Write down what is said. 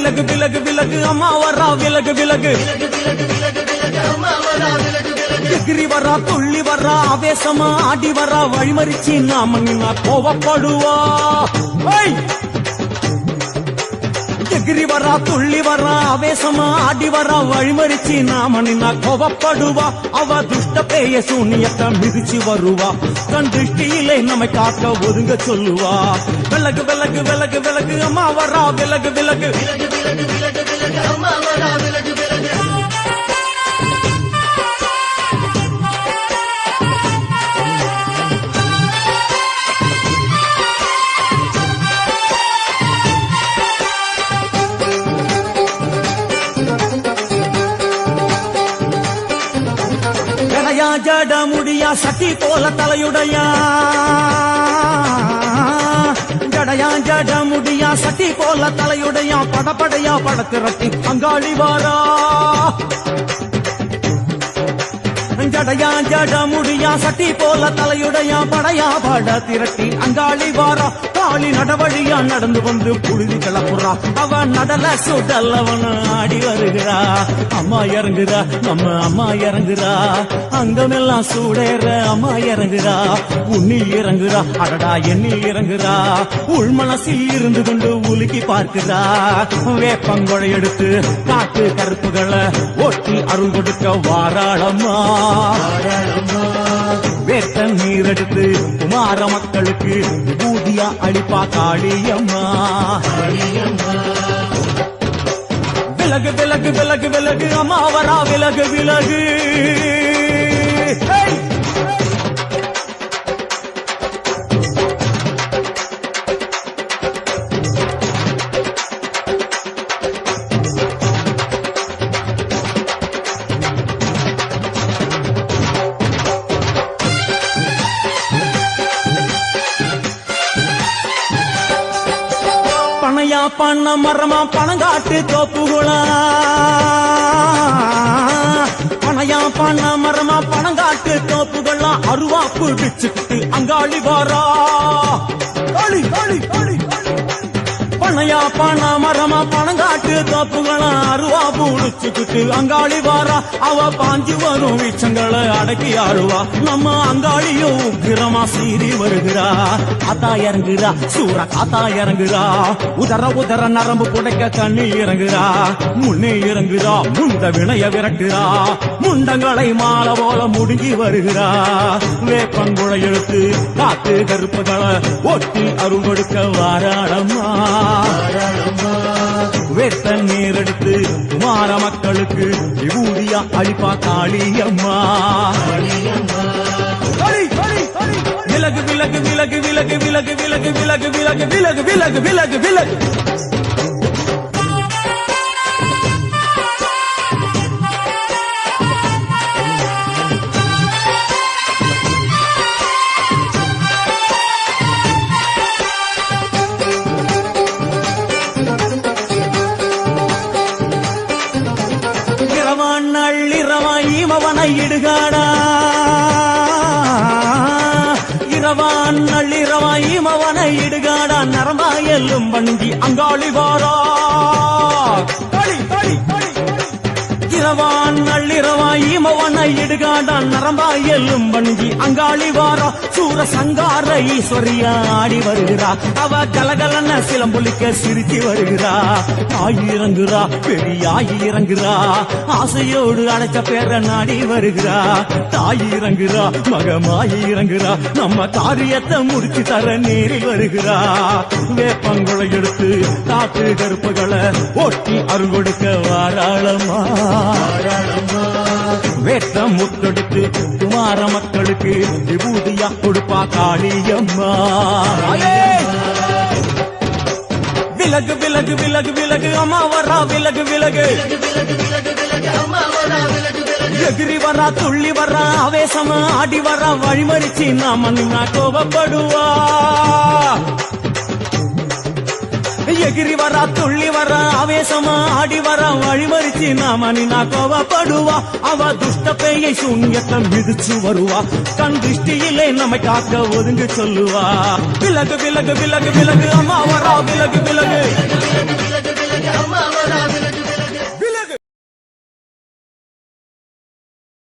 விலகு விலகு விலகு அம்மா வரா விலகு விலகு எகிரி வரா துள்ளி வரா ஆவேசமா ஆடி வரா வழிமறிச்சு நாம நின்னா கோவப்படுவா எகிரி வரா துள்ளி வரா ஆவேசமா ஆடி வரா வழிமறிச்சு நாம நின்னா கோவப்படுவா அவ துஷ்ட பேய சூனியத்தை மிதிச்சு வருவா கண் திருஷ்டியிலே நம்மை காக்க ஒதுங்க சொல்லுவா விலகு விலகு விலகு விலகு அம்மா வரா விலகு விலகு அம்மா வரா விலகு விலகு ஜட முடியா சட்டி போல தலையுடையா ஜடையா ஜட முடியா சட்டி போல தலையுடையா படப்படையா படத்திரட்டி அங்காளி வாரா ஜடையா ஜட முடியா சட்டி போல தலையுடையா படையா பட திரட்டி அங்காளி வாரா காளி நடவழியா நடந்து வந்து புழுதி கிளப்புறா அவ நடல சுடல்லவன ஆடி வருகிறா அம்மா இறங்குறா நம்ம அம்மா இறங்குறா அங்கமெல்லாம் சூடேற அம்மா இறங்குறா உன்னில் இறங்குறா அடடா எண்ணில் இறங்குறா உள் மனசில் இருந்து கொண்டு உலுக்கி பார்க்கிறா வேப்பங்கொழை எடுத்து காட்டு கருப்புகளை ஓட்டி அருள் கொடுக்க வாராளம்மா வேட்ட நீர் எடுத்து குமார மக்களுக்கு ஊதியா அளிப்பா காளியம்மா விலகு விலகு விலகு விலகு அம்மா வரா விலகு விலகு பனையா பண்ண மரமா பணங்காட்டு தோப்புகுளா பனையா பண்ண மரமா பணங்காட்டு தோப்புகளா அருவா பிடிச்சுக்கிட்டு அங்காளி வாரா பனையா பண்ண மரமா பணங்காட்டு தோப்புகளா அருவா பிடிச்சுக்கிட்டு அங்காளி வாரா அவ பாஞ்சு வரும் வீச்சங்களை அடக்கி ஆடுவா நம்ம அங்காளியும் உக்கிரமா சீறி வருகிறா காத்தா இறங்குறா சூற காத்தா இறங்குறா உதர உதர நரம்பு புடைக்க கண்ணி இறங்குறா முன்னே இறங்குறா முண்ட வினைய விரட்டுறா முண்டங்களை மாலை போல முடுங்கி வருகிறா வேப்பங்குழை எழுத்து காத்து கருப்புகளை ஒட்டி அருள் கொடுக்க வாராளம்மா வேட்ட நீர் எடுத்து குமார மக்களுக்கு விபூதியா அளிப்பா காளியம்மா விலகு விலகு விலகு விலகு விலகு விலகு விலகு விலகு விலகு விலகு விலகு விலகு இமவனை இடுகாடா இரவான் நள்ளிரவா இமவனை இடுகாடா நரம்பா எல்லும் வண்டி அங்காளி வாரா இரவான் நள்ளிரவா இமவனை இடுகாடா நரம்பா எல்லும் வண்டி அங்காளி வாரா சூர சங்கார ஈஸ்வரியா ஆடி வருகிறா அவ கலகலன சிலம்பொலிக்க சிரிச்சு வருகிறா தாய் இறங்குறா பெரியாய் இறங்குறா ஆசையோடு அடைச்ச பேர நாடி வருகிறா தாய் இறங்குறா மகமாய் இறங்குறா நம்ம காரியத்தை முடிச்சு தர நேரில் வருகிறா வேப்பங்குழை எடுத்து காட்டு கருப்புகளை ஓட்டி அருள் கொடுக்க வாராளம்மா வேட்ட முத்தெடுத்து குமார மக்களுக்கு விபூதியா கொடுப்பா காளியம்மா விலகு விலகு விலகு விலகு அம்மா வரா விலகு விலகு எகிரி வரா துள்ளி வரா ஆவேசமா ஆடி வரா வழிமறிச்சு நாம நின்னா கோபப்படுவா எகிரி வரா துள்ளி வரா ஆவேசமா ஆடி வரா வழிமறிச்சு நாம நின்னா கோபப்படுவா அவ துஷ்ட பேயை சூன்யத்தை மிதிச்சு வருவா கண் திருஷ்டியிலே நம்மை காக்க ஒதுங்க சொல்லுவா விலகு விலகு விலகு விலகு அம்மா வரா விலகு விலகு